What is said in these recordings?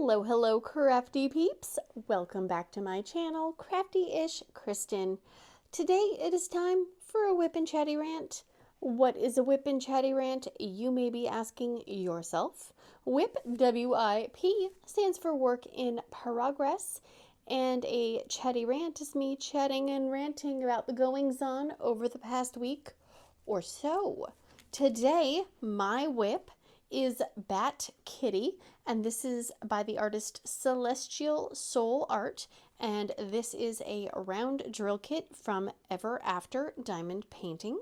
Hello, crafty peeps. Welcome back to my channel, Crafty-ish Kristyn. Today it is time for a whip and chatty rant. What is a whip and chatty rant? You may be asking yourself. WIP, W-I-P, stands for work in progress, and a chatty rant is me chatting and ranting about the goings-on over the past week or so. Today, my whip is Bat Kitty, and this is by the artist Celestial Soul Art, and this is a round drill kit from Ever After Diamond Painting.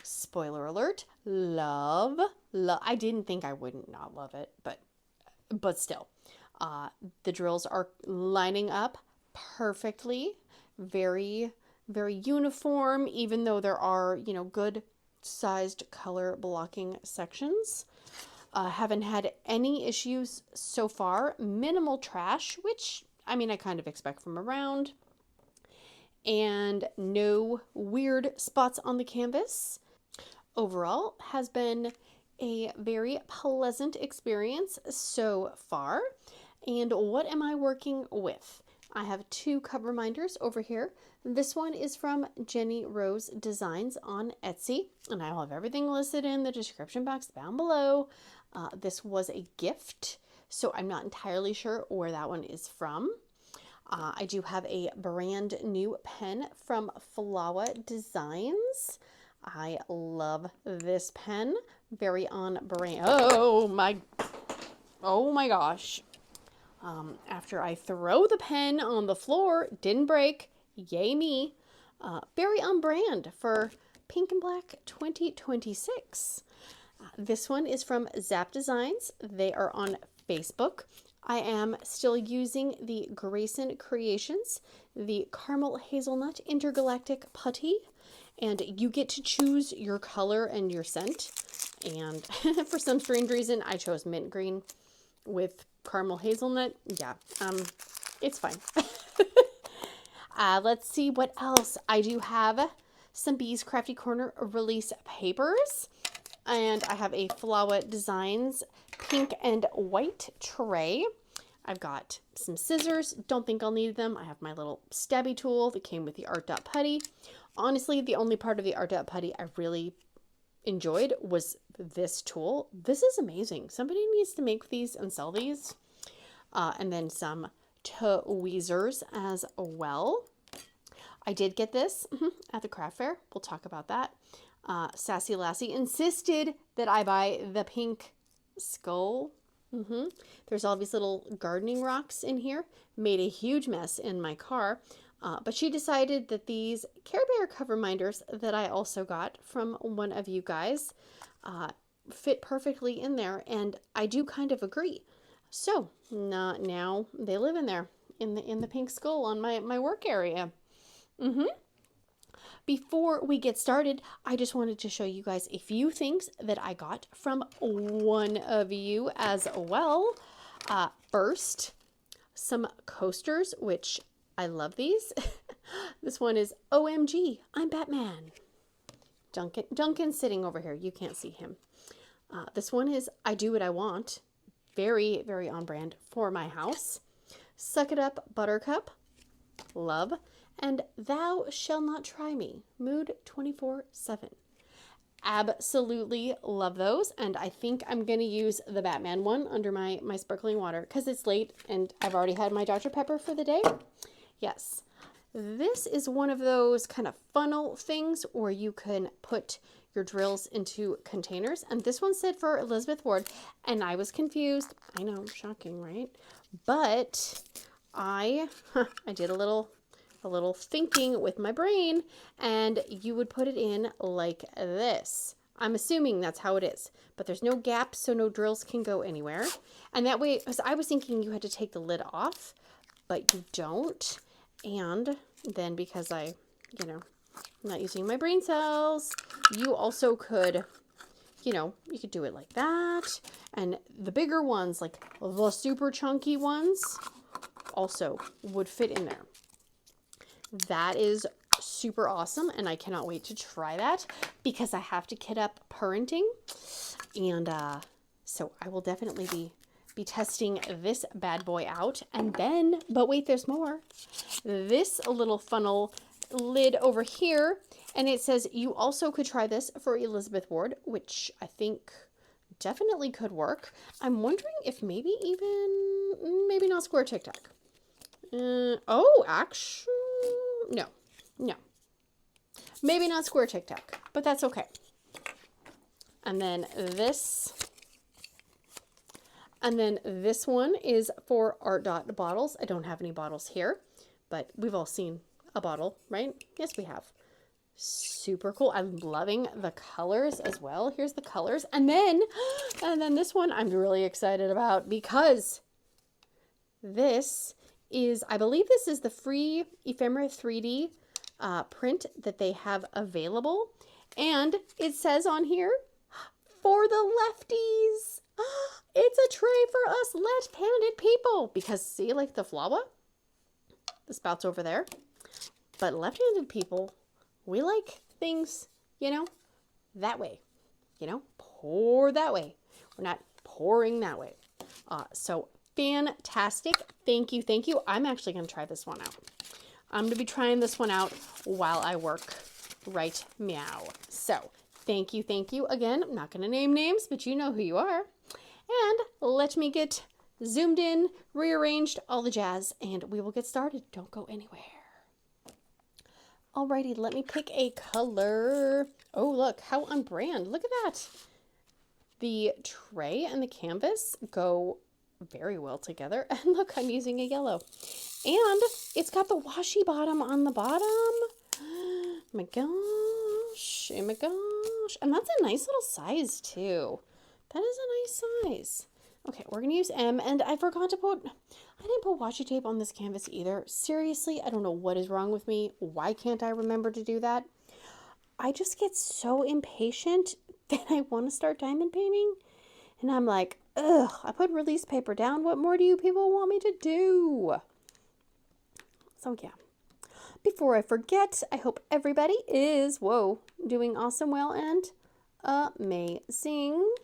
Spoiler alert, love. I didn't think I wouldn't not love it, but still. The drills are lining up perfectly, very, very uniform, even though there are, good sized color blocking sections. Haven't had any issues so far. Minimal trash, which, I kind of expect from a round. And no weird spots on the canvas. Overall, has been a very pleasant experience so far. And what am I working with? I have two cover minders over here. This one is from Jeni Rose Designs on Etsy, and I will have everything listed in the description box down below. This was a gift, so I'm not entirely sure where that one is from. I do have a brand new pen from Flawa Designs. I love this pen, very on brand. Oh my gosh. After I throw the pen on the floor, didn't break, yay me. Very on brand for Pink Black 2026. This one is from ZAP Designs. They are on Facebook. I am still using the Grayson Creations, the Caramel Hazelnut Intergalactic Putty, and you get to choose your color and your scent. And for some strange reason, I chose mint green with caramel hazelnut. Yeah, it's fine. Let's see what else. I do have some Bees Crafty Corner release papers, and I have a Flawa Designs pink and white tray. I've got some scissors. Don't think I'll need them. I have my little stabby tool that came with the Art Dot Putty. Honestly, the only part of the Art Dot Putty I really enjoyed was this tool. This is amazing. Somebody needs to make these and sell these. And then some tweezers as well. I did get this at the craft fair. We'll talk about that. Sassy Lassie insisted that I buy the pink skull. There's all these little gardening rocks in here. Made a huge mess in my car. But she decided that these Care Bear cover minders that I also got from one of you guys fit perfectly in there. And I do kind of agree. So now they live in there in the pink skull on my work area. Before we get started, I just wanted to show you guys a few things that I got from one of you as well. First, some coasters, which I love these. This one is OMG, I'm Batman. Duncan's sitting over here. You can't see him. This one is I Do What I Want. Very, very on brand for my house. Suck It Up, Buttercup. Love. And Thou Shall Not Try Me. Mood 24/7. Absolutely love those. And I think I'm going to use the Batman one under my sparkling water because it's late and I've already had my Dr. Pepper for the day. Yes. This is one of those kind of funnel things where you can put your drills into containers. And this one said for Elizabeth Ward, and I was confused. I know, shocking, right? But I did a little thinking with my brain, and you would put it in like this. I'm assuming that's how it is, but there's no gaps, so no drills can go anywhere. And that way, because I was thinking you had to take the lid off, but you don't. And then because I'm not using my brain cells, you also could, you could do it like that. And the bigger ones, like the super chunky ones, also would fit in there. That is super awesome, and I cannot wait to try that because I have to kit up parenting, and so I will definitely be be testing this bad boy out. And then, but wait, there's more. This little funnel lid over here, and it says you also could try this for Elizabeth Ward, which I think definitely could work. I'm wondering if maybe not square tic tac. Oh, actually, no. Maybe not square tic tac, but that's okay. And then this one is for Art Dot bottles. I don't have any bottles here, but we've all seen a bottle, right? Yes, we have. Super cool. I'm loving the colors as well. Here's the colors. And then this one I'm really excited about because this is, I believe this is the free Ephemera 3D print that they have available. And it says on here, for the lefties. It's a tray for us left-handed people. Because see, like the Flawa, the spout's over there. But left-handed people, we like things, you know, that way. You know, pour that way. We're not pouring that way. So fantastic. Thank you. Thank you. I'm actually going to try this one out. I'm going to be trying this one out while I work right meow. So thank you. Thank you again. I'm not going to name names, but you know who you are. And let me get zoomed in, rearranged, all the jazz, and we will get started. Don't go anywhere. Alrighty, let me pick a color. Oh, look, how on brand. Look at that. The tray and the canvas go very well together. And look, I'm using a yellow. And it's got the washi bottom on the bottom. Oh my gosh. Oh my gosh. And that's a nice little size too. That is a nice size. Okay, we're going to use M. And I forgot to I didn't put washi tape on this canvas either. Seriously, I don't know what is wrong with me. Why can't I remember to do that? I just get so impatient that I want to start diamond painting. And I'm like, ugh, I put release paper down. What more do you people want me to do? So yeah, before I forget, I hope everybody is, doing awesome, well, and amazing.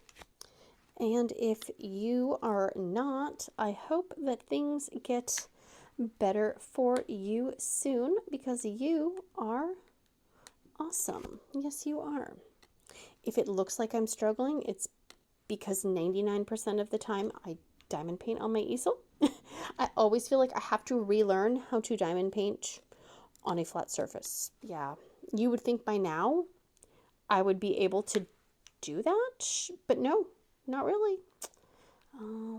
And if you are not, I hope that things get better for you soon because you are awesome. Yes, you are. If it looks like I'm struggling, it's because 99% of the time I diamond paint on my easel. I always feel like I have to relearn how to diamond paint on a flat surface. Yeah, you would think by now I would be able to do that, but no, not really.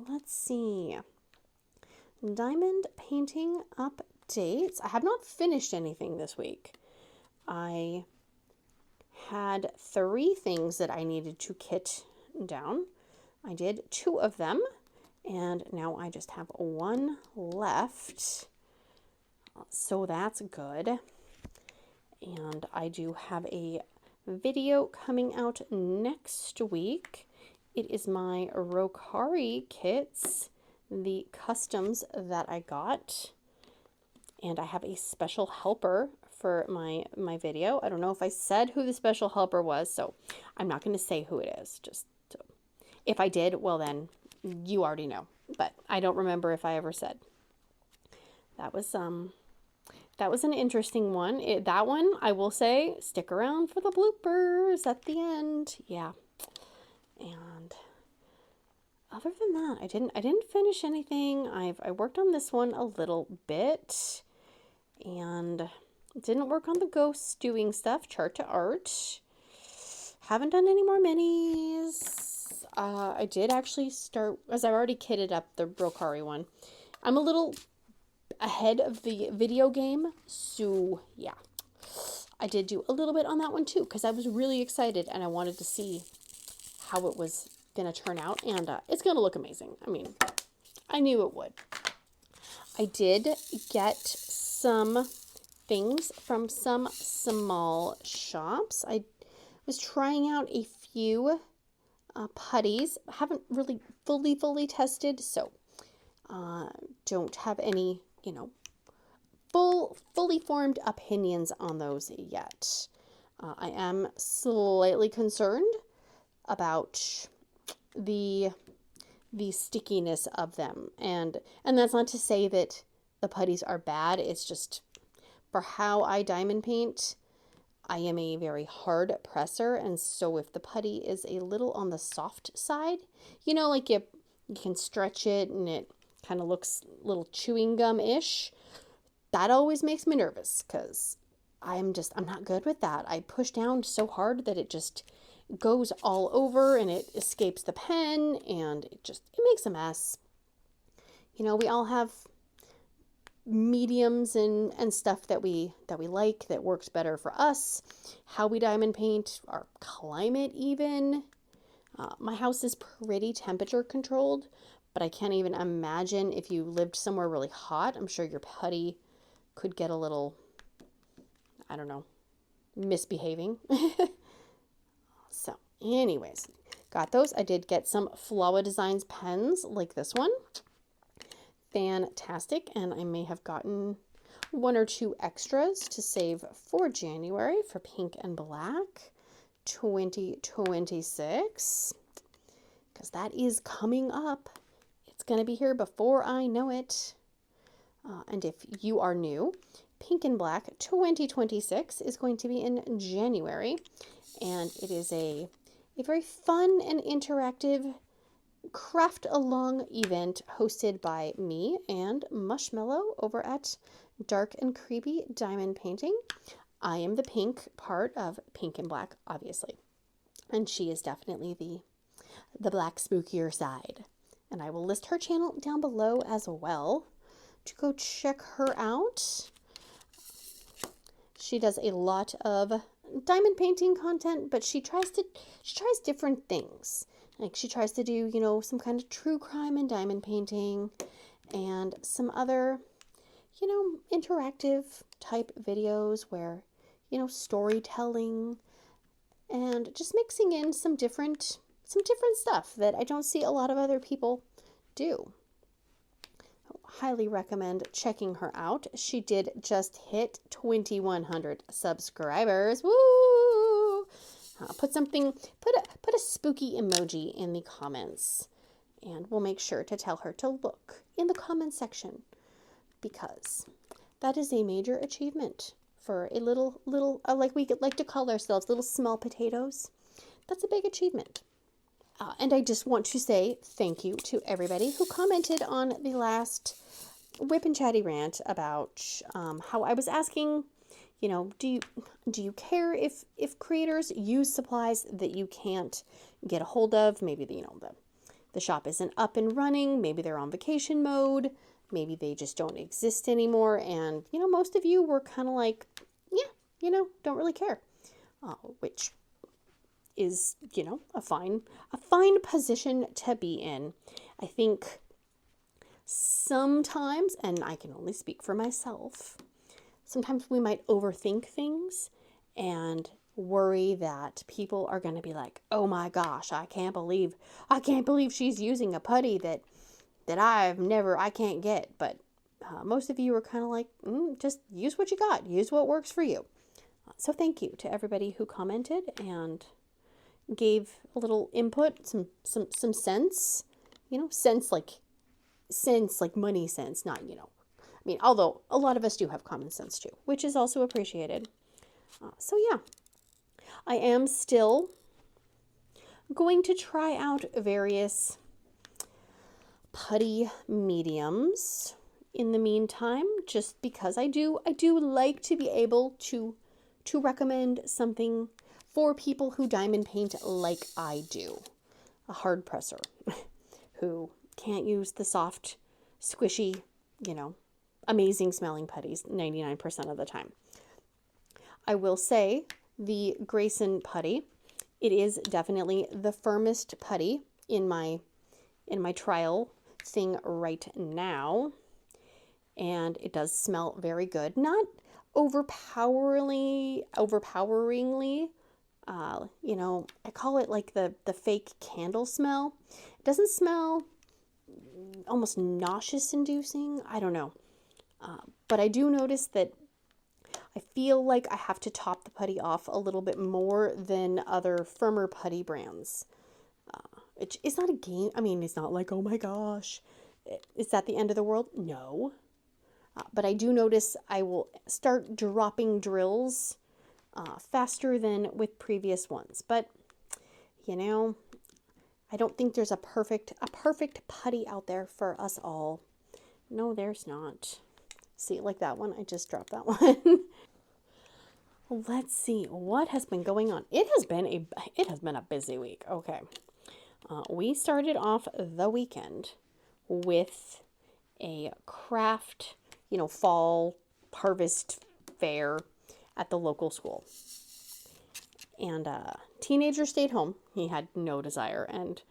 Let's see. Diamond painting updates. I have not finished anything this week. I had 3 things that I needed to kit down. I did 2 of them, and now I just have 1 left. So that's good. And I do have a video coming out next week. It is my Rokari kits, the customs that I got. And I have a special helper for my video. I don't know if I said who the special helper was, so I'm not going to say who it is. If I did, well then, you already know. But I don't remember if I ever said. That was an interesting one. That one, I will say, stick around for the bloopers at the end. Yeah. And other than that, I didn't finish anything. I worked on this one a little bit and didn't work on the ghost doing stuff, chart to art. Haven't done any more minis. I did actually start, as I've already kitted up the Rokari one. I'm a little ahead of the video game, so yeah. I did do a little bit on that one too, because I was really excited and I wanted to see how it was going to turn out, and it's going to look amazing. I mean, I knew it would. I did get some things from some small shops. I was trying out a few putties. Haven't really fully tested, so don't have any, fully formed opinions on those yet. I am slightly concerned about the the stickiness of them. And that's not to say that the putties are bad. It's just for how I diamond paint, I am a very hard presser, and so if the putty is a little on the soft side, you know, like you can stretch it and it kind of looks a little chewing gum-ish, that always makes me nervous because I'm not good with that. I push down so hard that it just goes all over and it escapes the pen and it makes a mess. You know, we all have mediums and stuff that we like, that works better for us, how we diamond paint, our climate even. My house is pretty temperature controlled, but I can't even imagine if you lived somewhere really hot. I'm sure your putty could get a little, I don't know, misbehaving. So anyways, got those. I did get some Flawa Designs pens like this one. Fantastic. And I may have gotten 1 or 2 extras to save for January for Pink and Black 2026, because that is coming up. It's going to be here before I know it. And if you are new, Pink and Black 2026 is going to be in January, and it is a very fun and interactive craft along event hosted by me and Mushmallow over at Dark and Creepy Diamond Painting. I am the pink part of Pink and Black, obviously, and she is definitely the black spookier side. And I will list her channel down below as well to go check her out. She does a lot of diamond painting content, but she tries different things. Like she tries to do, you know, some kind of true crime and diamond painting and some other, you know, interactive type videos where, you know, storytelling and just mixing in some different stuff that I don't see a lot of other people do. I highly recommend checking her out. She did just hit 2,100 subscribers. Woo! Put a spooky emoji in the comments, and we'll make sure to tell her to look in the comment section, because that is a major achievement for a little like we like to call ourselves, little small potatoes. That's a big achievement. And I just want to say thank you to everybody who commented on the last Whip and Chatty Rant about how I was asking, you know, do you care if creators use supplies that you can't get a hold of? Maybe the shop isn't up and running. Maybe they're on vacation mode. Maybe they just don't exist anymore. And, you know, most of you were kind of like, yeah, you know, don't really care, which is, you know, a fine position to be in. I think sometimes, and I can only speak for myself, sometimes we might overthink things and worry that people are going to be like, oh my gosh, I can't believe she's using a putty that I can't get. But most of you are kind of like, just use what you got, use what works for you. So thank you to everybody who commented and gave a little input, some sense, you know, sense like money sense, not, you know, I mean, although a lot of us do have common sense too, which is also appreciated. So yeah, I am still going to try out various putty mediums in the meantime, just because I do like to be able to recommend something for people who diamond paint like I do. A hard presser who can't use the soft, squishy, you know, amazing smelling putties 99% of the time. I will say the Grayson putty, it is definitely the firmest putty in my trial thing right now, and it does smell very good. Not overpoweringly, you know, I call it like the fake candle smell. It doesn't smell almost nauseous inducing. I don't know. But I do notice that I feel like I have to top the putty off a little bit more than other firmer putty brands. It's not a game. I mean, it's not like, oh my gosh, is that the end of the world? No. But I do notice I will start dropping drills faster than with previous ones. But, you know, I don't think there's a perfect putty out there for us all. No, there's not. See, like that one, I just dropped that one. Let's see what has been going on. It has been a busy week. Okay. We started off the weekend with a craft, fall harvest fair at the local school. And teenager stayed home. He had no desire. And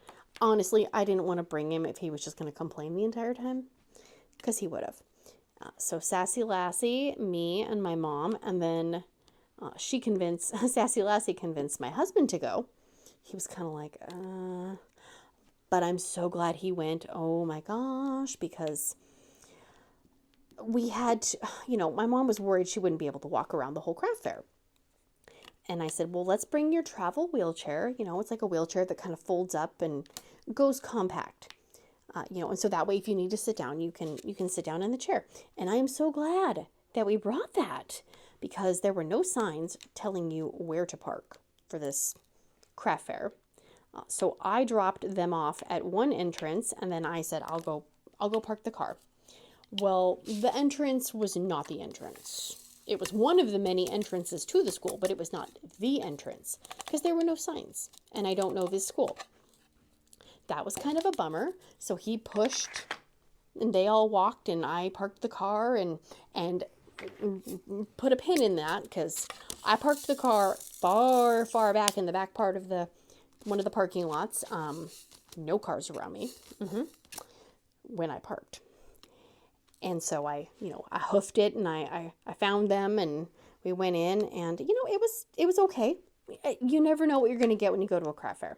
honestly, I didn't want to bring him if he was just going to complain the entire time, because he would have. So Sassy Lassie, me, and my mom, and then Sassy Lassie convinced my husband to go. He was kind of like, but I'm so glad he went. Oh my gosh, because we had to, my mom was worried she wouldn't be able to walk around the whole craft fair. And I said, well, let's bring your travel wheelchair. It's like a wheelchair that kind of folds up and goes compact. And so that way, if you need to sit down, you can sit down in the chair. And I am so glad that we brought that, because there were no signs telling you where to park for this craft fair. So I dropped them off at one entrance, and then I said, I'll go park the car. Well, the entrance was not the entrance. It was one of the many entrances to the school, but it was not the entrance because there were no signs, and I don't know this school. That was kind of a bummer. So he pushed, and they all walked, and I parked the car and put a pin in that, because I parked the car far, far back in the back part of one of the parking lots. No cars around me when I parked. And so I hoofed it, and I found them, and we went in, and it was okay. You never know what you're going to get when you go to a craft fair.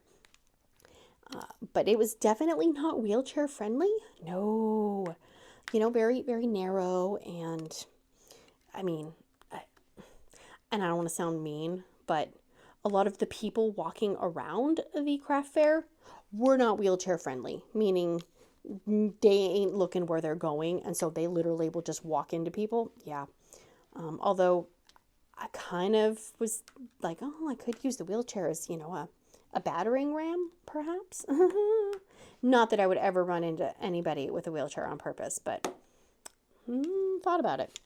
But it was definitely not wheelchair friendly. No, very, very narrow. And I mean, and I don't want to sound mean, but a lot of the people walking around the craft fair were not wheelchair friendly, meaning they ain't looking where they're going. And so they literally will just walk into people. Yeah. Although I kind of was like, oh, I could use the wheelchair as, a battering ram, perhaps. Not that I would ever run into anybody with a wheelchair on purpose, but thought about it.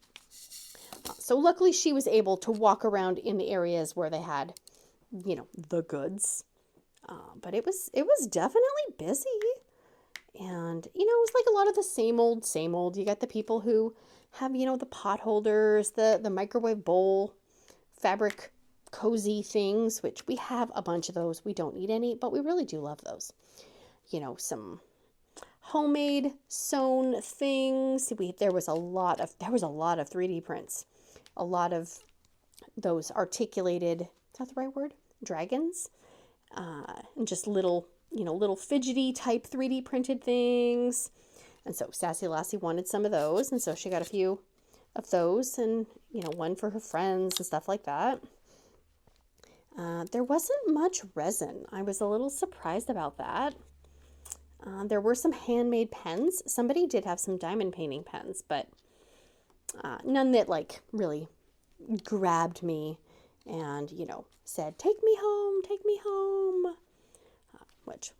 So luckily she was able to walk around in the areas where they had, the goods. But it was definitely busy. And, it was like a lot of the same old. You got the people who have, the pot holders, the microwave bowl, fabric cozy things, which we have a bunch of those. We don't need any, but we really do love those. Some homemade sewn things. There was a lot of 3D prints. A lot of those articulated, is that the right word? Dragons. And just little fidgety type 3D printed things. And so Sassy Lassie wanted some of those. And so she got a few of those, and, one for her friends and stuff like that. There wasn't much resin. I was a little surprised about that. There were some handmade pens. Somebody did have some diamond painting pens, but none that really grabbed me and, said, take me home, which,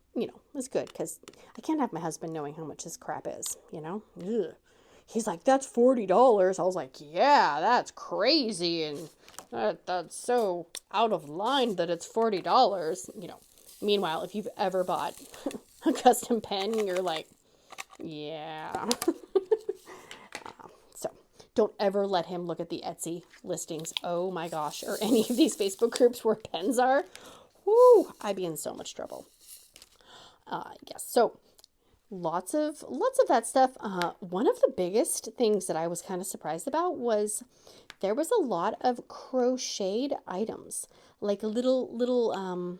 was good, because I can't have my husband knowing how much this crap is, Ugh. He's like, that's $40. I was like, yeah, that's crazy, and that's so out of line that it's $40. Meanwhile, if you've ever bought a custom pen, you're like, yeah. So don't ever let him look at the Etsy listings. Oh my gosh. Or any of these Facebook groups where pens are. Whoo, I'd be in so much trouble. Yes. So lots of that stuff. One of the biggest things that I was kind of surprised about was there was a lot of crocheted items, like little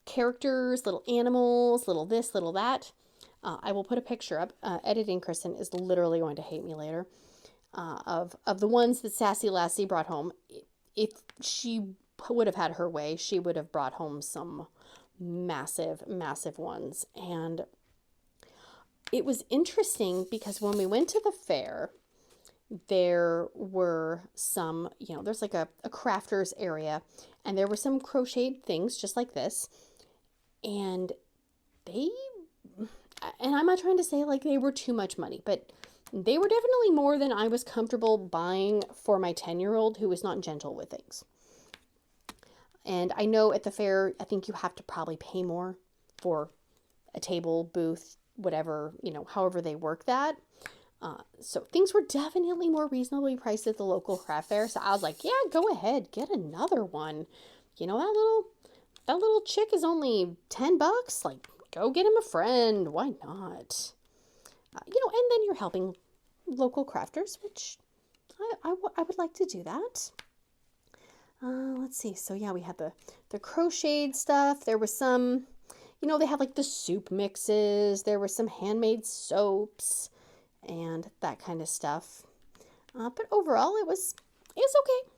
characters, little animals, little this, little that. I will put a picture up. Editing Kristyn is literally going to hate me later. Of the ones that Sassy Lassie brought home. If she would have had her way, she would have brought home some massive, massive ones. And it was interesting because when we went to the fair, there were some, there's like a crafters area, and there were some crocheted things just like this. And I'm not trying to say like they were too much money, but they were definitely more than I was comfortable buying for my 10-year-old who is not gentle with things. And I know at the fair, I think you have to probably pay more for a table, booth, whatever, however they work that. So things were definitely more reasonably priced at the local craft fair. So I was like, yeah, go ahead, get another one. That little chick is only $10. Like, go get him a friend. Why not? And then you're helping local crafters, which I would like to do that. Let's see. So yeah, we had the crocheted stuff. There was some, they had like the soup mixes. There were some handmade soaps and that kind of stuff. But overall, it was okay.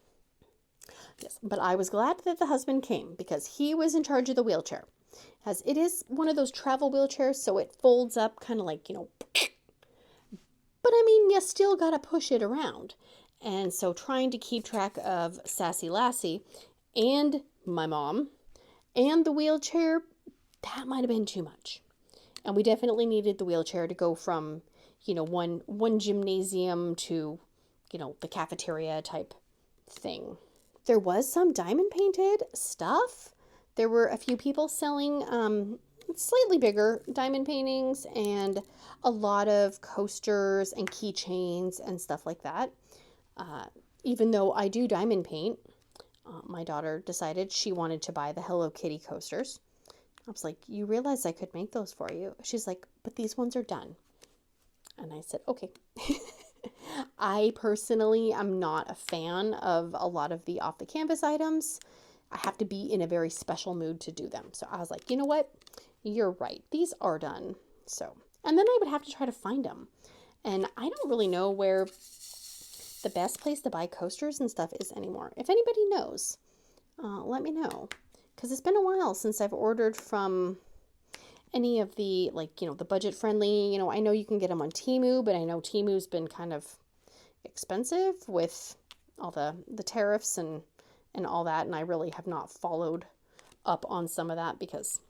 Yes, but I was glad that the husband came because he was in charge of the wheelchair. As it is one of those travel wheelchairs, so it folds up kind of like, but I mean, you still got to push it around. And so trying to keep track of Sassy Lassie and my mom and the wheelchair, that might have been too much. And we definitely needed the wheelchair to go from, one gymnasium to, the cafeteria type thing. There was some diamond painted stuff. There were a few people selling slightly bigger diamond paintings and a lot of coasters and keychains and stuff like that. Even though I do diamond paint, my daughter decided she wanted to buy the Hello Kitty coasters. I was like, you realize I could make those for you? She's like, but these ones are done. And I said, okay. I personally am not a fan of a lot of the off the canvas items. I have to be in a very special mood to do them. So I was like, you know what? You're right. These are done. So, and then I would have to try to find them. And I don't really know where the best place to buy coasters and stuff is anymore. If anybody knows, let me know. Because it's been a while since I've ordered from any of the, the budget friendly, I know you can get them on Temu, but I know Temu's been kind of expensive with all the tariffs and all that. And I really have not followed up on some of that because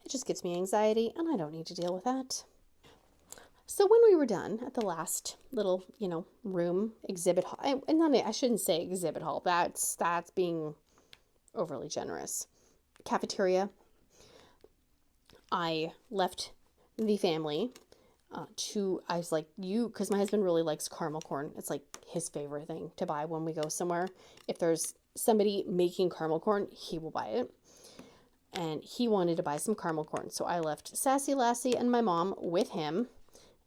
it just gives me anxiety and I don't need to deal with that. So when we were done at the last little, room, exhibit hall, I shouldn't say exhibit hall, that's being overly generous. Cafeteria, I left the family I was like, because my husband really likes caramel corn. It's like his favorite thing to buy when we go somewhere. If there's somebody making caramel corn, he will buy it. And he wanted to buy some caramel corn. So I left Sassy Lassie and my mom with him.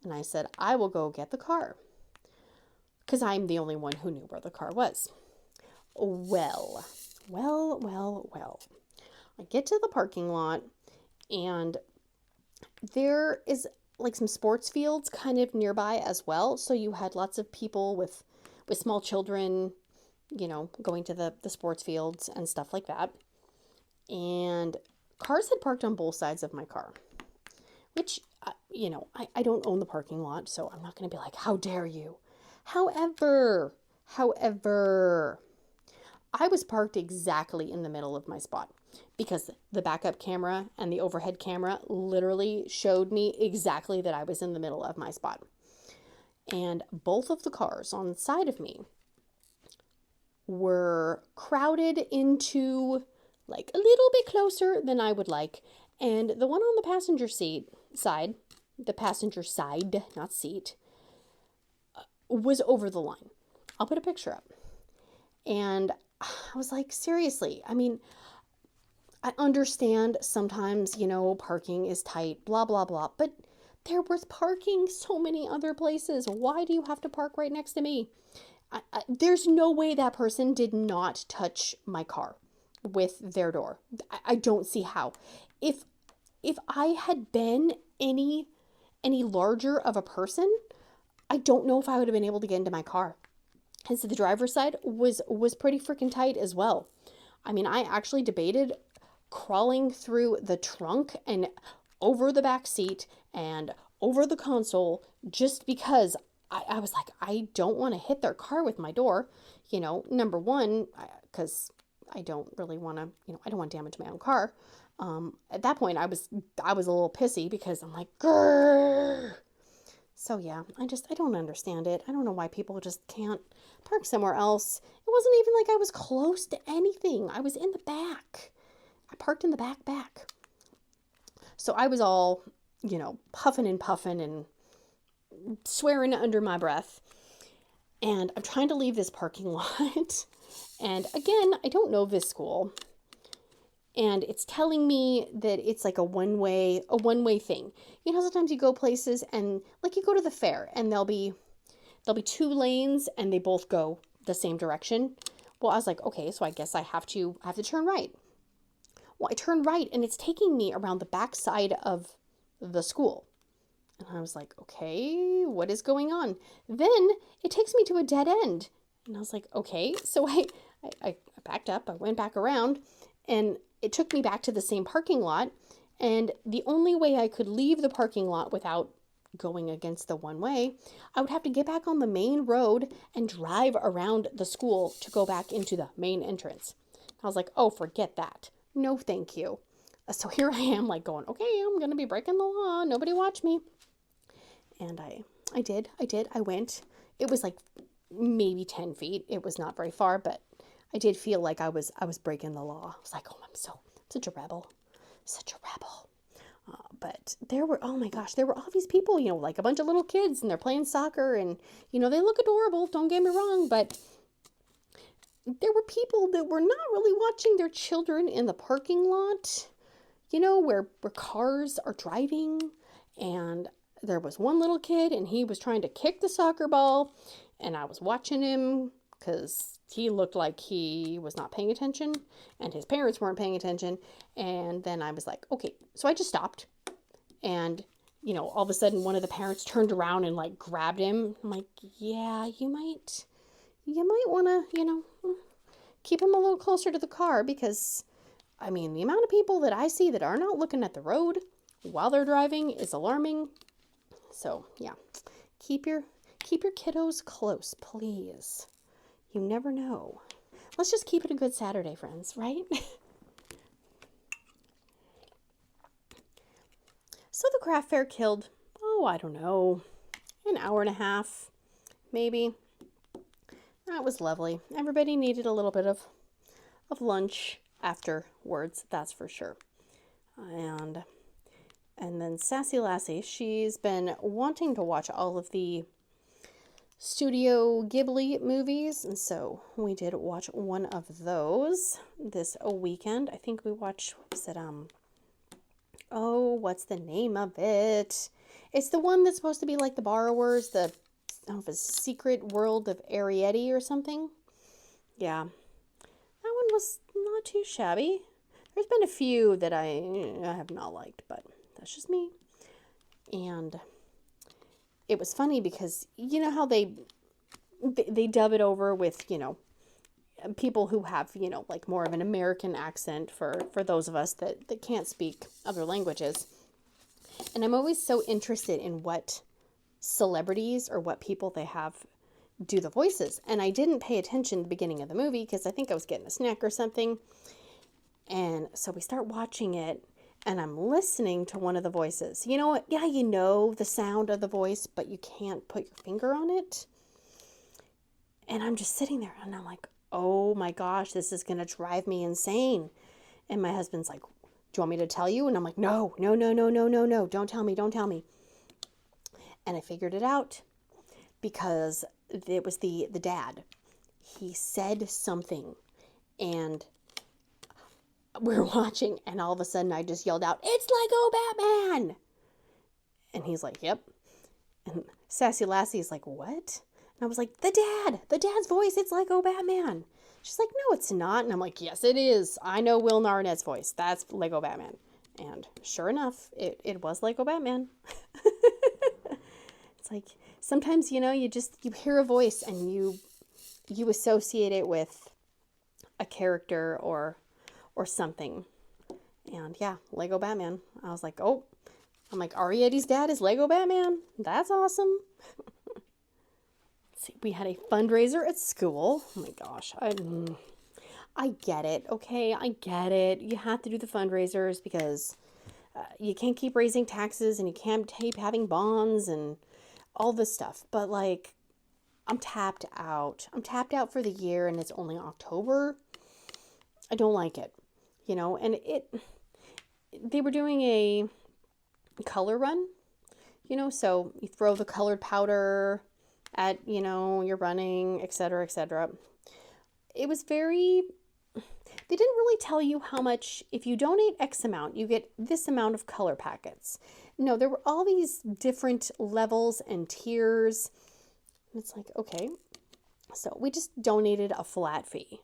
And I said, I will go get the car. Because I'm the only one who knew where the car was. Well. I get to the parking lot and there is like some sports fields kind of nearby as well. So you had lots of people with small children, going to the sports fields and stuff like that. And cars had parked on both sides of my car, which, I don't own the parking lot, so I'm not going to be like, how dare you? However, I was parked exactly in the middle of my spot because the backup camera and the overhead camera literally showed me exactly that I was in the middle of my spot. And both of the cars on the side of me were crowded into like a little bit closer than I would like. And the one on the passenger side, not seat, was over the line. I'll put a picture up. And I was like, seriously, I mean, I understand sometimes, parking is tight, blah, blah, blah, but there was parking so many other places. Why do you have to park right next to me? There's no way that person did not touch my car with their door. I don't see how. If I had been any larger of a person, I don't know if I would have been able to get into my car. And so the driver's side was pretty freaking tight as well. I mean, I actually debated crawling through the trunk and over the back seat and over the console just because I was like, I don't want to hit their car with my door. You know, number one, because I don't really want to, you know, I don't want to damage my own car. At that point, I was a little pissy because I'm like, grrr. So yeah, I don't understand it. I don't know why people just can't park somewhere else. It wasn't even like I was close to anything. I was in the back. I parked in the back. So I was all, you know, puffing and swearing under my breath. And I'm trying to leave this parking lot. And again, I don't know this school. And it's telling me that it's like a one-way thing. You know, sometimes you go places and like you go to the fair and there'll be 2 lanes and they both go the same direction. Well, I was like, okay, so I guess I have to turn right. Well, I turned right and it's taking me around the back side of the school. And I was like, okay, what is going on? Then it takes me to a dead end. And I was like, okay. So I backed up, I went back around, and it took me back to the same parking lot. And the only way I could leave the parking lot without going against the one way, I would have to get back on the main road and drive around the school to go back into the main entrance. I was like, oh, forget that. No, thank you. So here I am like going, okay, I'm going to be breaking the law. Nobody watch me. And I did. I went. It was like maybe 10 feet. It was not very far, but I did feel like I was breaking the law. I was like, oh, I'm such a rebel. But there were, oh my gosh, there were all these people, you know, like a bunch of little kids, and they're playing soccer, and, you know, they look adorable, don't get me wrong, but there were people that were not really watching their children in the parking lot, you know, where cars are driving. And there was one little kid, and he was trying to kick the soccer ball, and I was watching him because he looked like he was not paying attention, and his parents weren't paying attention. And then I was like, okay, so I just stopped. And, you know, all of a sudden one of the parents turned around and like grabbed him. I'm like, yeah, you might want to, you know, keep him a little closer to the car, because, I mean, the amount of people that I see that are not looking at the road while they're driving is alarming. So, yeah, keep your kiddos close, please. You never know. Let's just keep it a good Saturday, friends, right? So the craft fair killed, oh, I don't know, an hour and a half, maybe. That was lovely. Everybody needed a little bit of lunch afterwards, that's for sure. And then Sassy Lassie, she's been wanting to watch all of the Studio Ghibli movies, and so we did watch one of those this weekend. I think we watched, what was it, oh, what's the name of it? It's the one that's supposed to be like The Borrowers, I don't know if it's Secret World of Arrietty or something. Yeah, that one was not too shabby. There's been a few that I have not liked, but that's just me. And it was funny because, you know how they dub it over with, you know, people who have, you know, like more of an American accent for those of us that can't speak other languages. And I'm always so interested in what celebrities or what people they have do the voices. And I didn't pay attention at the beginning of the movie because I think I was getting a snack or something. And so we start watching it, and I'm listening to one of the voices. You know what? Yeah, you know the sound of the voice, but you can't put your finger on it. And I'm just sitting there, and I'm like, oh my gosh, this is going to drive me insane. And my husband's like, do you want me to tell you? And I'm like, no, don't tell me. And I figured it out because it was the dad. He said something, and we were watching, and all of a sudden I just yelled out, "It's Lego Batman!" And he's like, yep. And Sassy Lassie's like, what? And I was like, the dad's voice, it's Lego Batman. She's like, no, it's not. And I'm like, yes, it is. I know Will Arnett's voice. That's Lego Batman. And sure enough, it was Lego Batman. It's like, sometimes, you know, you hear a voice and you associate it with a character or something. And yeah, Lego Batman. I was like, oh, I'm like, Arietti's dad is Lego Batman. That's awesome. Let's see, we had a fundraiser at school. Oh my gosh. I get it. Okay, I get it. You have to do the fundraisers because you can't keep raising taxes and you can't keep having bonds and all this stuff. But like, I'm tapped out. I'm tapped out for the year and it's only October. I don't like it, you know, and they were doing a color run, you know, so you throw the colored powder at, you know, you're running, etc., etc. It was very, they didn't really tell you how much, if you donate X amount, you get this amount of color packets. No, there were all these different levels and tiers. And it's like, okay, so we just donated a flat fee.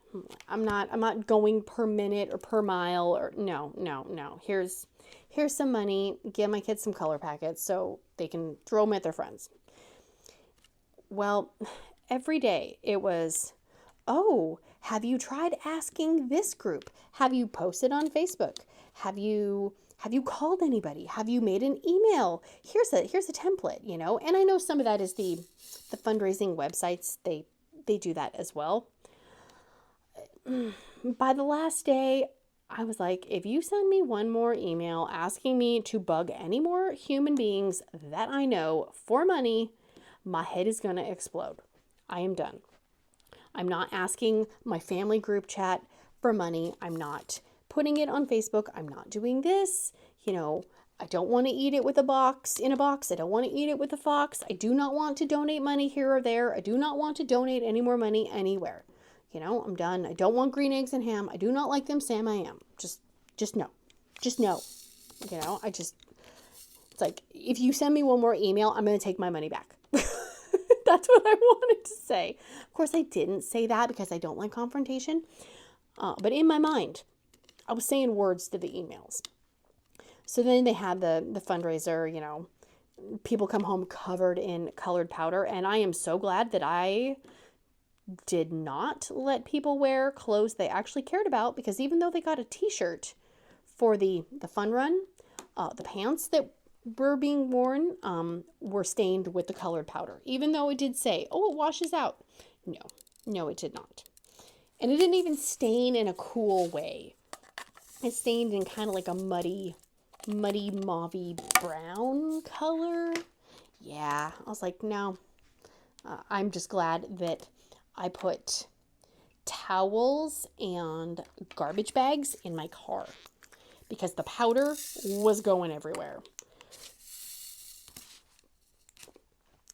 I'm not going per minute or per mile or no. Here's some money. Give my kids some color packets so they can throw them at their friends. Well, every day it was, oh, have you tried asking this group? Have you posted on Facebook? Have you called anybody? Have you made an email? Here's a template, you know. And I know some of that is the fundraising websites. They do that as well. By the last day, I was like, if you send me one more email asking me to bug any more human beings that I know for money, my head is going to explode. I am done. I'm not asking my family group chat for money. I'm not putting it on Facebook. I'm not doing this. You know, I don't want to eat it with in a box. I don't want to eat it with a fox. I do not want to donate money here or there. I do not want to donate any more money anywhere. You know, I'm done. I don't want green eggs and ham. I do not like them, Sam. I am. Just no. Just no. You know, it's like, if you send me one more email, I'm going to take my money back. That's what I wanted to say. Of course, I didn't say that because I don't like confrontation. But in my mind, I was saying words to the emails. So then they had the fundraiser, you know, people come home covered in colored powder. And I am so glad that I did not let people wear clothes they actually cared about, because even though they got a t-shirt for the fun run, the pants that were being worn were stained with the colored powder, even though it did say, oh, it washes out. No, it did not. And it didn't even stain in a cool way. It stained in kind of like a muddy mauve-y brown color. Yeah, I was like, no. I'm just glad that I put towels and garbage bags in my car because the powder was going everywhere.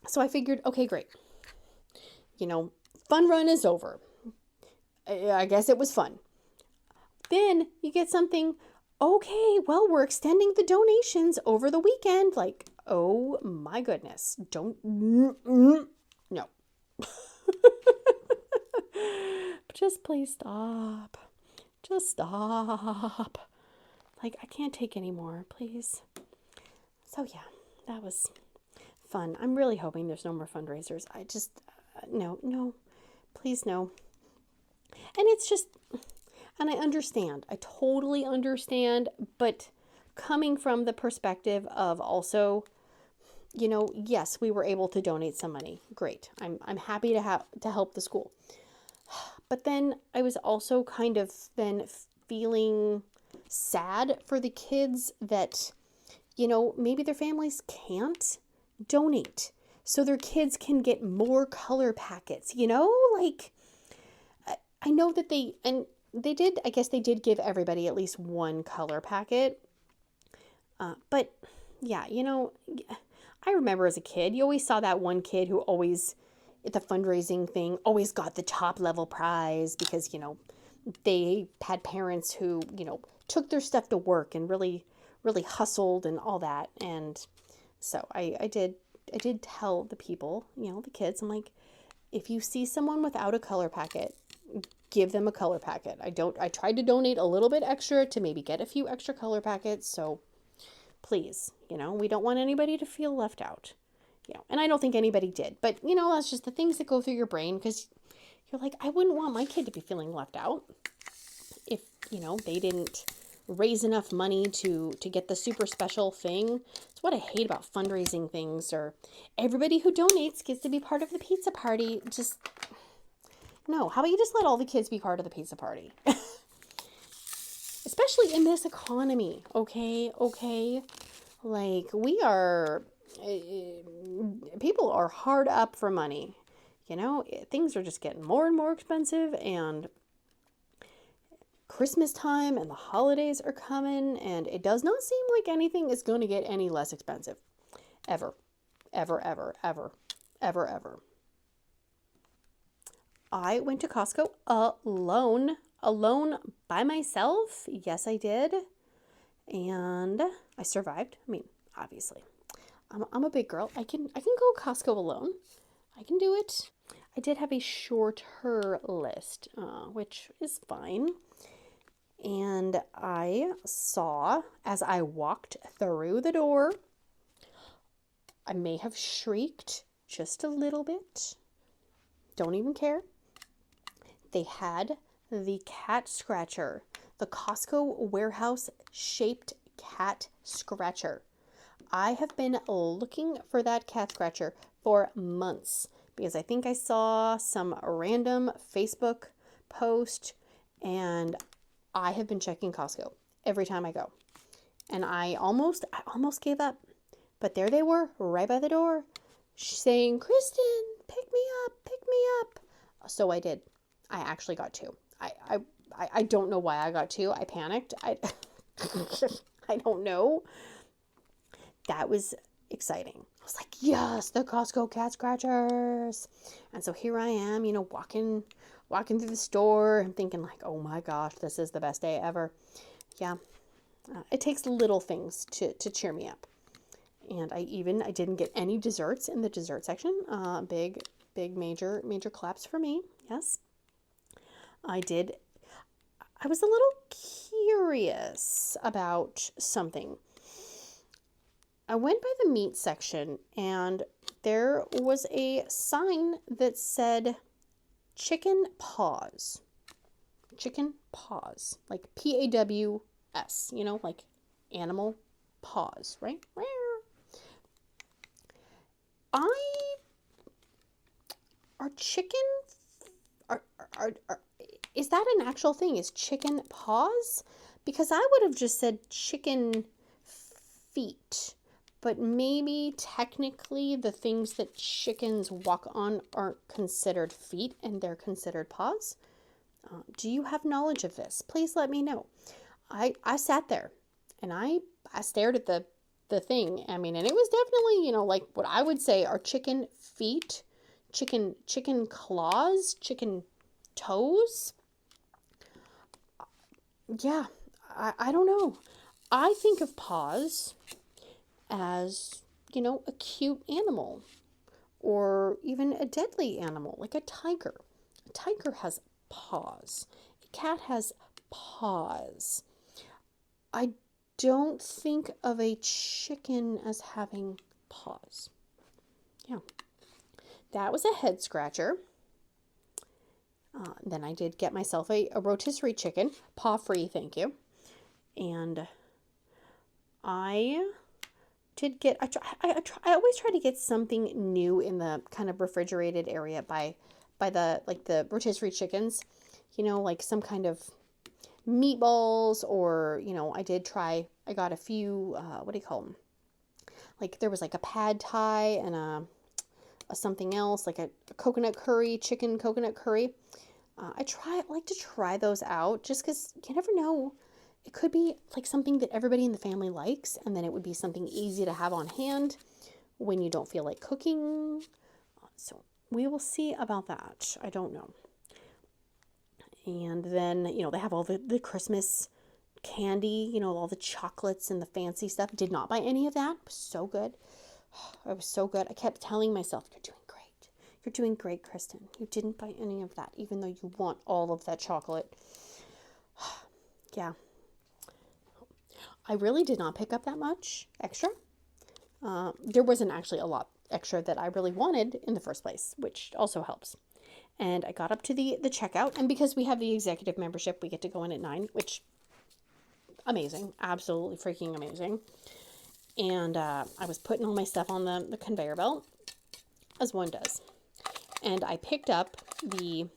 So I figured, okay, great. You know, fun run is over. I guess it was fun. Then you get something, okay, well, we're extending the donations over the weekend. Like, oh my goodness. No. Just please stop. Just stop. Like, I can't take any more, please. So yeah, that was fun. I'm really hoping there's no more fundraisers. I just, no, please no. And it's just, and I understand. I totally understand. But coming from the perspective of also, you know, yes, we were able to donate some money. Great. I'm happy to help the school. But then I was also kind of then feeling sad for the kids that, you know, maybe their families can't donate so their kids can get more color packets, you know, like I know that they did give everybody at least one color packet. But yeah, you know, I remember as a kid, you always saw that one kid who always at the fundraising thing always got the top level prize because, you know, they had parents who, you know, took their stuff to work and really hustled and all that. And so I did tell the people, you know, the kids, I'm like, if you see someone without a color packet, give them a color packet. I tried to donate a little bit extra to maybe get a few extra color packets. So please, you know, we don't want anybody to feel left out. You know, and I don't think anybody did, but you know, that's just the things that go through your brain because you're like, I wouldn't want my kid to be feeling left out if, you know, they didn't raise enough money to get the super special thing. It's what I hate about fundraising things, or everybody who donates gets to be part of the pizza party. Just, no, how about you just let all the kids be part of the pizza party? Especially in this economy, okay? Like, we are, people are hard up for money. You know, things are just getting more and more expensive, and Christmas time and the holidays are coming, and it does not seem like anything is going to get any less expensive. Ever. I went to Costco alone by myself. Yes, I did. And I survived. I mean, obviously, I'm a big girl. I can go Costco alone. I can do it. I did have a shorter list, which is fine. And I saw, as I walked through the door, I may have shrieked just a little bit. Don't even care. They had the cat scratcher, the Costco warehouse shaped cat scratcher. I have been looking for that cat scratcher for months because I think I saw some random Facebook post, and I have been checking Costco every time I go. And I almost gave up. But there they were, right by the door, saying, "Kristyn, pick me up." So I did. I actually got two. I don't know why I got two. I panicked. I don't know. That was exciting. I was like, yes, the Costco cat scratchers. And so here I am, walking through the store and thinking like, oh my gosh, this is the best day ever. Yeah, it takes little things to cheer me up. And I didn't get any desserts in the dessert section. Big major claps for me. Yes. I was a little curious about something. I went by the meat section, and there was a sign that said chicken paws. Chicken paws. Like PAWS, like animal paws, right? Is that an actual thing? Is chicken paws? Because I would have just said chicken feet. But maybe technically the things that chickens walk on aren't considered feet and they're considered paws. Do you have knowledge of this? Please let me know. I sat there and I stared at the thing. I mean, and it was definitely, like what I would say are chicken feet, chicken claws, chicken toes. Yeah, I don't know. I think of paws as, a cute animal, or even a deadly animal, like a tiger. A tiger has paws. A cat has paws. I don't think of a chicken as having paws. Yeah. That was a head scratcher. Then I did get myself a rotisserie chicken, paw-free, thank you. And I did get, I always try to get something new in the kind of refrigerated area by the rotisserie chickens, like some kind of meatballs, or, I got a few, what do you call them? Like there was like a pad thai and a something else, like a coconut curry, chicken coconut curry. I like to try those out just because you never know. It could be like something that everybody in the family likes, and then it would be something easy to have on hand when you don't feel like cooking. So we will see about that. I don't know. And then, they have all the Christmas candy, all the chocolates and the fancy stuff. Did not buy any of that. It was so good. It was so good. I kept telling myself, you're doing great. You're doing great, Kristyn. You didn't buy any of that, even though you want all of that chocolate. Yeah. I really did not pick up that much extra. There wasn't actually a lot extra that I really wanted in the first place, which also helps. And I got up to the checkout, and because we have the executive membership, we get to go in at 9, which amazing, absolutely freaking amazing. And I was putting all my stuff on the conveyor belt, as one does. And I picked up the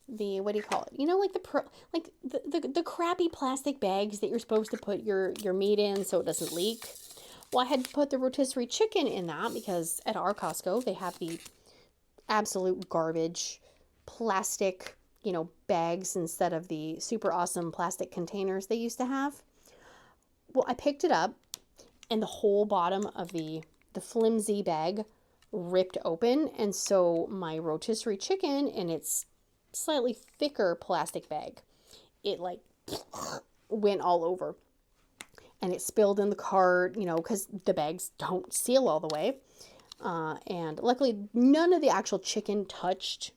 what do you call it? You know, like the crappy plastic bags that you're supposed to put your meat in so it doesn't leak. Well, I had to put the rotisserie chicken in that because at our Costco they have the absolute garbage plastic, you know, bags instead of the super awesome plastic containers they used to have. Well, I picked it up and the whole bottom of the flimsy bag ripped open, and so my rotisserie chicken in its slightly thicker plastic bag, it like went all over, and it spilled in the cart, you know, because the bags don't seal all the way. And luckily none of the actual chicken touched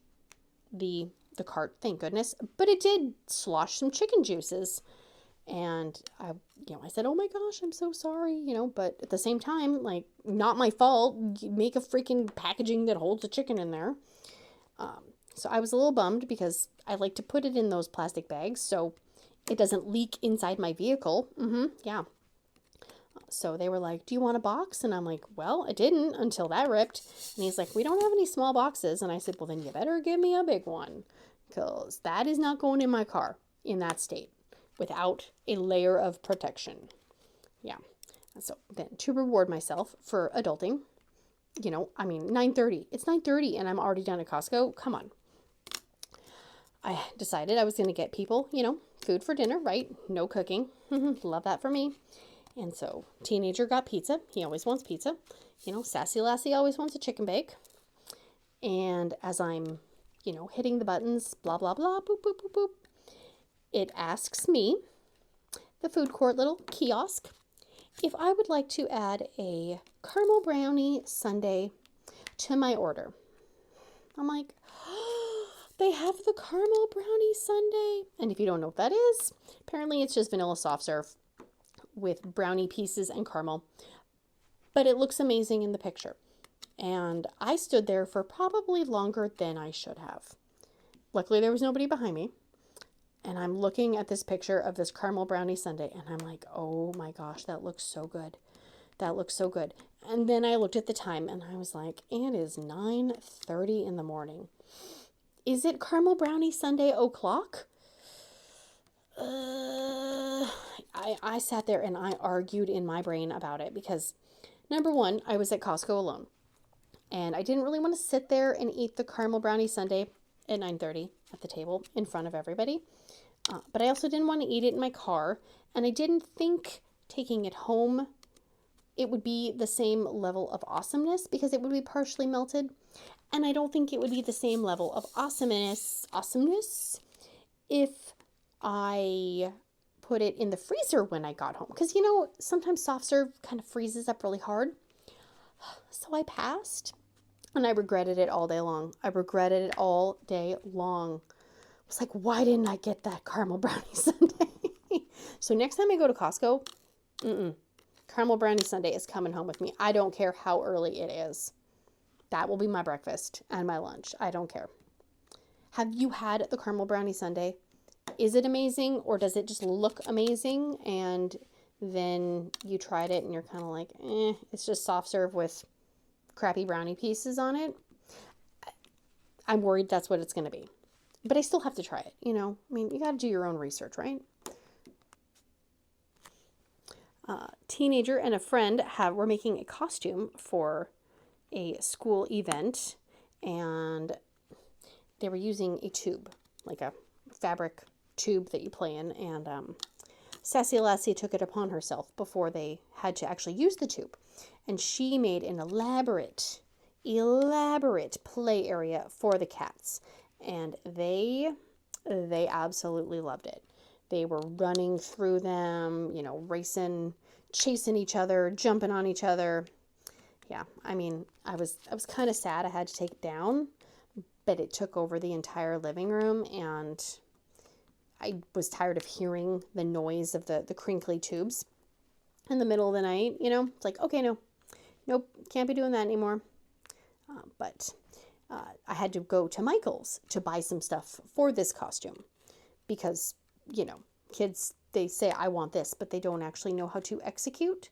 the cart, thank goodness, but it did slosh some chicken juices. And I said, oh my gosh, I'm so sorry, you know, but at the same time, like, not my fault. Make a freaking packaging that holds the chicken in there. So I was a little bummed because I like to put it in those plastic bags so it doesn't leak inside my vehicle. Yeah. So they were like, do you want a box? And I'm like, well, I didn't until that ripped. And he's like, we don't have any small boxes. And I said, well, then you better give me a big one, because that is not going in my car in that state without a layer of protection. Yeah. So then to reward myself for adulting, you know, I mean, 9:30. It's 9:30 and I'm already done at Costco. Come on. I decided I was going to get people, you know, food for dinner, right? No cooking. Love that for me. And so teenager got pizza. He always wants pizza. You know, sassy lassie always wants a chicken bake. And as I'm, you know, hitting the buttons, blah, blah, blah, boop, boop, boop, boop, it asks me, the food court little kiosk, if I would like to add a caramel brownie sundae to my order. I'm like, oh, they have the caramel brownie sundae. And if you don't know what that is, apparently it's just vanilla soft serve with brownie pieces and caramel. But it looks amazing in the picture. And I stood there for probably longer than I should have. Luckily, there was nobody behind me. And I'm looking at this picture of this caramel brownie sundae, and I'm like, oh my gosh, that looks so good. That looks so good. And then I looked at the time, and I was like, it is 9:30 in the morning. Is it caramel brownie sundae o'clock? I sat there and I argued in my brain about it because, number one, I was at Costco alone. And I didn't really want to sit there and eat the caramel brownie sundae at 9:30 at the table in front of everybody. But I also didn't want to eat it in my car. And I didn't think taking it home, it would be the same level of awesomeness because it would be partially melted. And I don't think it would be the same level of awesomeness if I put it in the freezer when I got home. Because, you know, sometimes soft serve kind of freezes up really hard. So I passed. And I regretted it all day long. I regretted it all day long. I was like, why didn't I get that caramel brownie sundae? So next time I go to Costco, caramel brownie sundae is coming home with me. I don't care how early it is. That will be my breakfast and my lunch. I don't care. Have you had the caramel brownie sundae? Is it amazing, or does it just look amazing and then you tried it and you're kind of like, it's just soft serve with crappy brownie pieces on it? I'm worried that's what it's going to be. But I still have to try it, you know? I mean, you got to do your own research, right? Teenager and a friend were making a costume for a school event, and they were using a tube, like a fabric tube that you play in, and Sassy Lassie took it upon herself before they had to actually use the tube. And she made an elaborate play area for the cats. And they absolutely loved it. They were running through them, you know, racing, chasing each other, jumping on each other. Yeah, I mean, I was kind of sad I had to take it down, but it took over the entire living room, and I was tired of hearing the noise of the crinkly tubes in the middle of the night, you know. It's like, okay, nope, can't be doing that anymore. But I had to go to Michael's to buy some stuff for this costume because, you know, kids they say, I want this, but they don't actually know how to execute.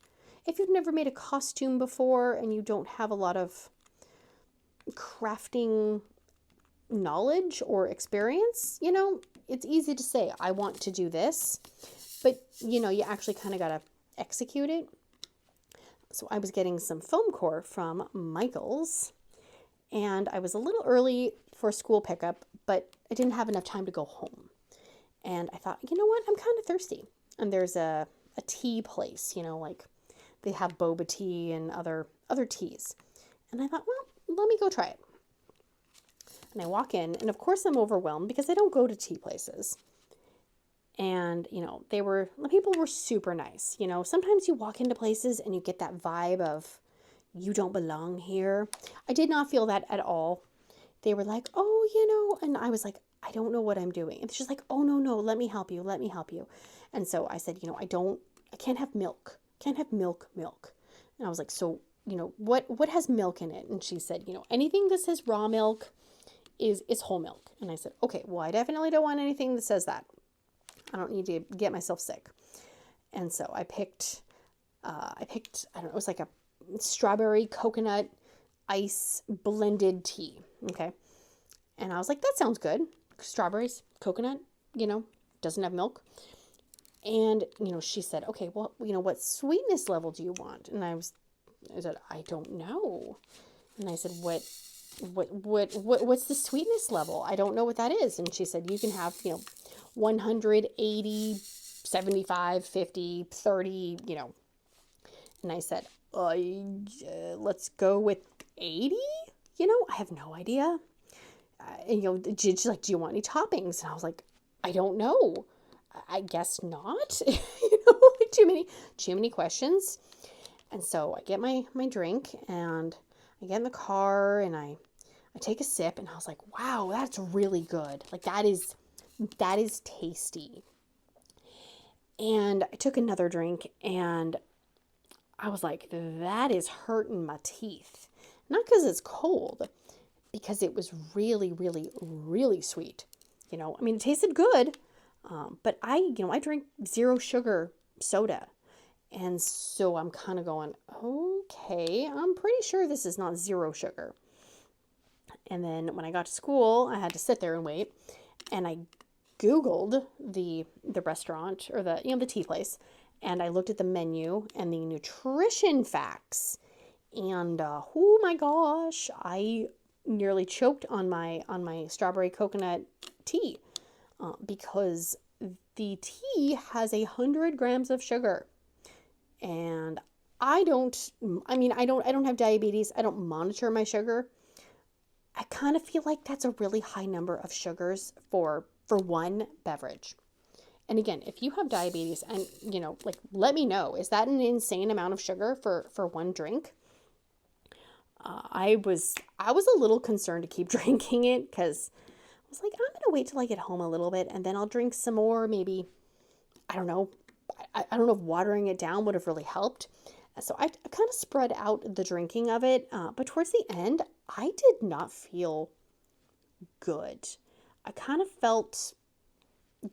If you've never made a costume before and you don't have a lot of crafting knowledge or experience, you know, it's easy to say, I want to do this, but you know, you actually kind of got to execute it. So I was getting some foam core from Michael's, and I was a little early for school pickup, but I didn't have enough time to go home. And I thought, you know what, I'm kind of thirsty. And there's a tea place, you know, like they have boba tea and other teas. And I thought, well, let me go try it. And I walk in, and of course I'm overwhelmed because I don't go to tea places. And, you know, the people were super nice. You know, sometimes you walk into places and you get that vibe of, you don't belong here. I did not feel that at all. They were like, oh, you know, and I was like, I don't know what I'm doing. And she's like, oh, no, let me help you. Let me help you. And so I said, you know, I can't have milk. Can't have milk. And I was like, so, you know, what has milk in it? And she said, you know, anything that says raw milk is whole milk. And I said, okay, well, I definitely don't want anything that says that. I don't need to get myself sick. And so I picked, I don't know, it was like a strawberry coconut ice blended tea. Okay. And I was like, that sounds good. Strawberries, coconut, you know, doesn't have milk. And, you know, she said, okay, well, you know, what sweetness level do you want? And I said, I don't know. And I said, what's the sweetness level? I don't know what that is. And she said, you can have, you know, 100, 80, 75, 50, 30, you know. And I said, let's go with 80. You know, I have no idea. And, you know, she's like, do you want any toppings? And I was like, I don't know. I guess not. You know, like too many questions. And so I get my drink, and I get in the car, and I take a sip, and I was like, wow, that's really good. Like that is tasty. And I took another drink, and I was like, that is hurting my teeth. Not because it's cold, because it was really, really, really sweet. You know, I mean, it tasted good, but I drink 0 sugar soda. And so I'm kind of going, okay, I'm pretty sure this is not 0 sugar. And then when I got to school, I had to sit there and wait. And I Googled the restaurant, or the tea place, and I looked at the menu and the nutrition facts. And oh my gosh, I nearly choked on my strawberry coconut tea because the tea has 100 grams of sugar. And I don't have diabetes. I don't monitor my sugar. I kind of feel like that's a really high number of sugars for one beverage. And again, if you have diabetes, and you know, like, let me know, is that an insane amount of sugar for one drink? I was a little concerned to keep drinking it, because I was like, I'm gonna wait till I get home a little bit, and then I'll drink some more. Maybe, I don't know. I don't know if watering it down would have really helped. So I kind of spread out the drinking of it. But towards the end, I did not feel good. I kind of felt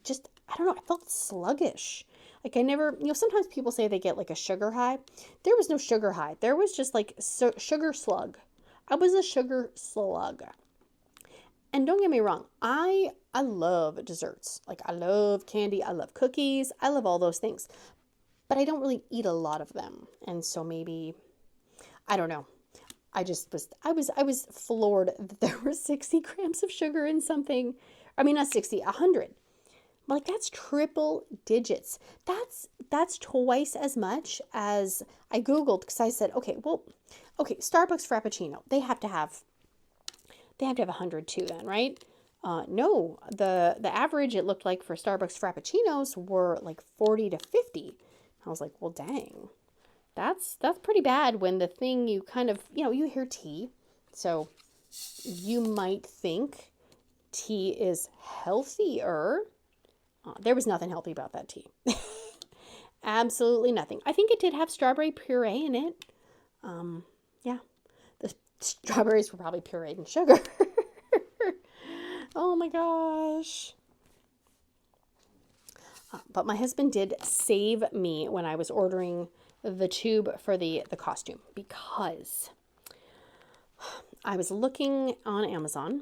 just, I don't know, I felt sluggish. Like I never, you know, sometimes people say they get like a sugar high. There was no sugar high. There was just like sugar slug. I was a sugar slug. And don't get me wrong, I love desserts. Like I love candy, I love cookies, I love all those things. But I don't really eat a lot of them. And so maybe, I don't know. I was floored that there were 60 grams of sugar in something. I mean, not 60, 100. Like that's triple digits. That's twice as much as I Googled, because I said, okay, Starbucks Frappuccino, they have to have 100 too then, right? No, the average, it looked like, for Starbucks Frappuccinos were like 40 to 50. I was like, well, dang, that's pretty bad when the thing you kind of, you know, you hear tea. So you might think tea is healthier. There was nothing healthy about that tea. Absolutely nothing. I think it did have strawberry puree in it. Yeah, the strawberries were probably pureed in sugar. Oh my gosh. But my husband did save me when I was ordering the tube for the costume, because I was looking on Amazon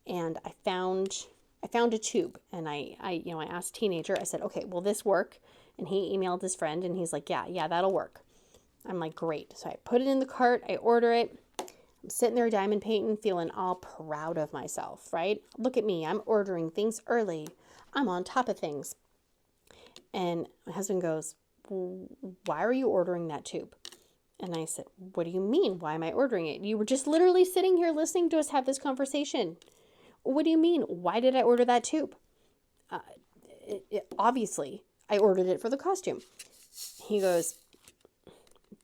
and I found a tube, and I asked Teenager, I said, okay, will this work? And he emailed his friend and he's like, yeah, that'll work. I'm like, great. So I put it in the cart, I order it. I'm sitting there diamond painting, feeling all proud of myself, right? Look at me, I'm ordering things early. I'm on top of things. And my husband goes, why are you ordering that tube? And I said, what do you mean? Why am I ordering it? You were just literally sitting here listening to us have this conversation. What do you mean? Why did I order that tube? Obviously, I ordered it for the costume. He goes,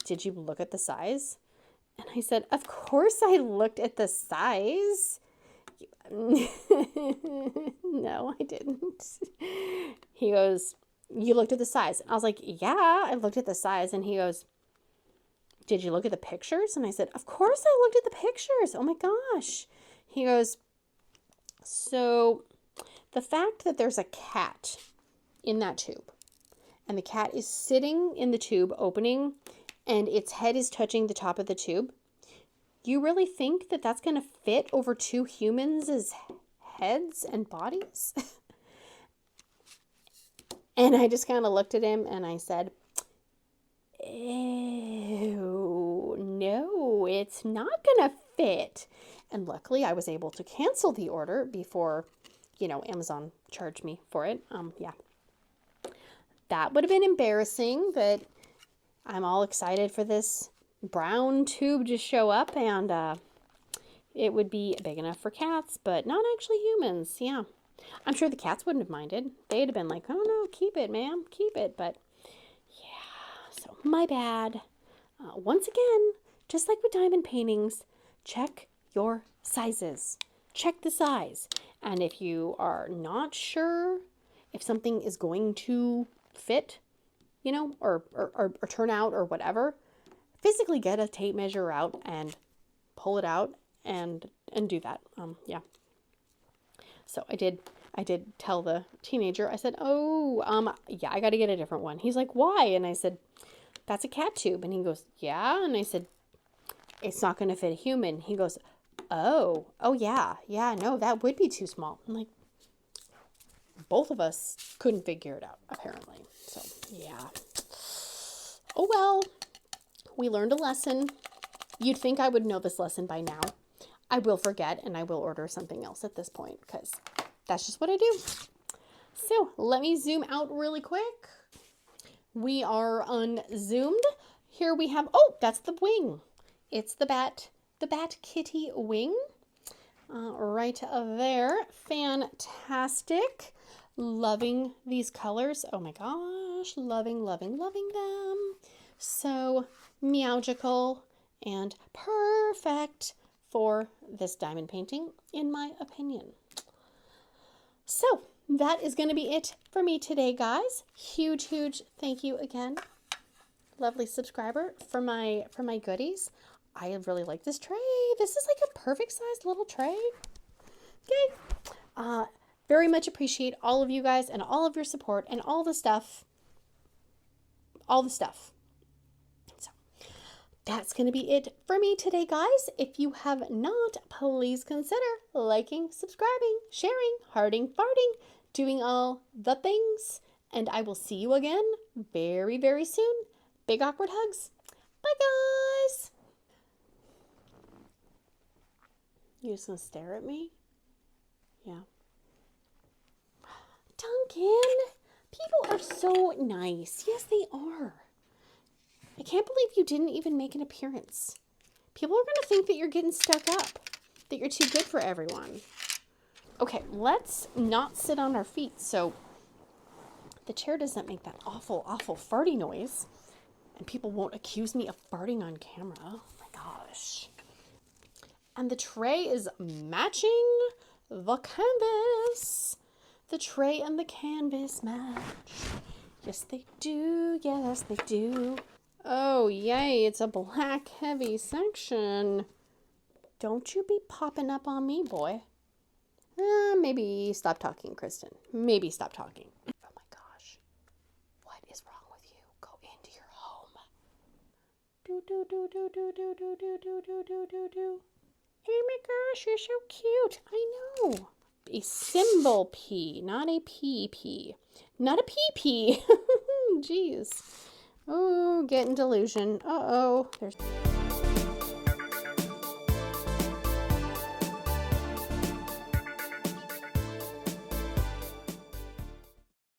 did you look at the size? And I said, of course I looked at the size. No, I didn't. He goes, you looked at the size? And I was like, yeah, I looked at the size. And he goes, did you look at the pictures? And I said, of course I looked at the pictures. Oh my gosh. He goes, so the fact that there's a cat in that tube, and the cat is sitting in the tube opening, and its head is touching the top of the tube, you really think that that's going to fit over two humans' heads and bodies? And I just kind of looked at him and I said, ew, no, it's not going to fit. And luckily I was able to cancel the order before, Amazon charged me for it. Yeah. That would have been embarrassing, but I'm all excited for this brown tube to show up, and it would be big enough for cats, but not actually humans. Yeah. I'm sure the cats wouldn't have minded. They'd have been like, oh no, keep it, ma'am, keep it. But yeah, so my bad. Once again, just like with diamond paintings, check your sizes. Check the size. And if you are not sure if something is going to fit, or turn out or whatever, physically get a tape measure out and pull it out and do that. Yeah. So I did tell the Teenager, I said, yeah, I got to get a different one. He's like, why? And I said, that's a cat tube. And he goes, yeah. And I said, it's not going to fit a human. He goes, oh, yeah, no, that would be too small. I'm like, both of us couldn't figure it out, apparently. So, yeah. Oh, well, we learned a lesson. You'd think I would know this lesson by now. I will forget, and I will order something else at this point, because that's just what I do. So, let me zoom out really quick. We are unzoomed. Here we have, that's the wing. It's the bat kitty wing. Right there. Fantastic. Loving these colors. Oh my gosh. Loving them. So meowgical and perfect for this diamond painting, in my opinion. So that is going to be it for me today, guys. Huge thank you again, lovely subscriber, for my goodies. I really like this tray. This is like a perfect sized little tray. Okay. Very much appreciate all of you guys and all of your support and all the stuff. So that's going to be it for me today, guys. If you have not, please consider liking, subscribing, sharing, hearting, farting, doing all the things. And I will see you again very, very soon. Big awkward hugs. Bye, guys. You just gonna stare at me? Yeah. Duncan, people are so nice. Yes, they are. I can't believe you didn't even make an appearance. People are gonna think that you're getting stuck up, that you're too good for everyone. Okay, let's not sit on our feet so the chair doesn't make that awful farty noise, and people won't accuse me of farting on camera. Oh my gosh. And the tray is matching the canvas. The tray and the canvas match. Yes, they do. Yes, they do. Oh, yay. It's a black heavy section. Don't you be popping up on me, boy. Maybe stop talking, Kristyn. Maybe stop talking. Oh my gosh. Do, do, do, do, do, do, do, do, do, do, do, do, do. Oh my gosh, you're so cute. I know. A symbol P, not a PP. Not a PP. Jeez. Oh, getting delusion. Uh-oh. There's...